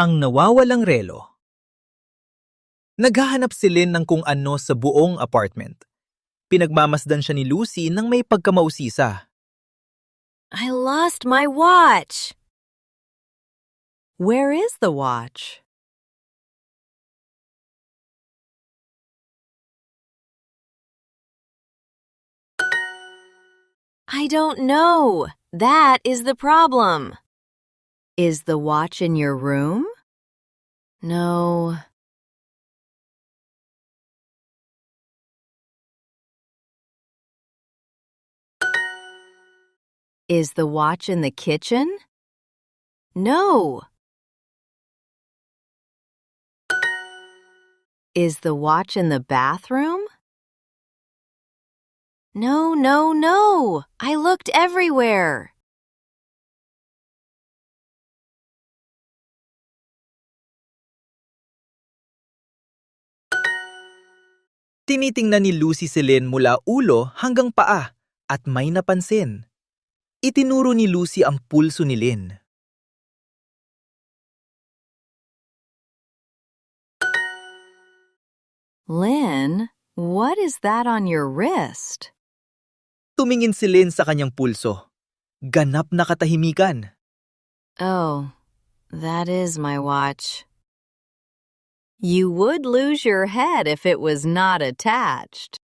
Ang nawawalang relo. Naghahanap si Lynn ng kung ano sa buong apartment. Pinagmamasdan siya ni Lucy nang may pagkamausisa. I lost my watch. Where is the watch? I don't know. That is the problem. Is the watch in your room? No. Is the watch in the kitchen? No. Is the watch in the bathroom? No, no, no. I looked everywhere. Tinitingnan ni Lucy si Lynn mula ulo hanggang paa at may napansin. Itinuro ni Lucy ang pulso ni Lynn. Lynn, what is that on your wrist? Tumingin si Lynn sa kanyang pulso. Ganap na katahimikan. Oh, that is my watch. You would lose your head if it was not attached.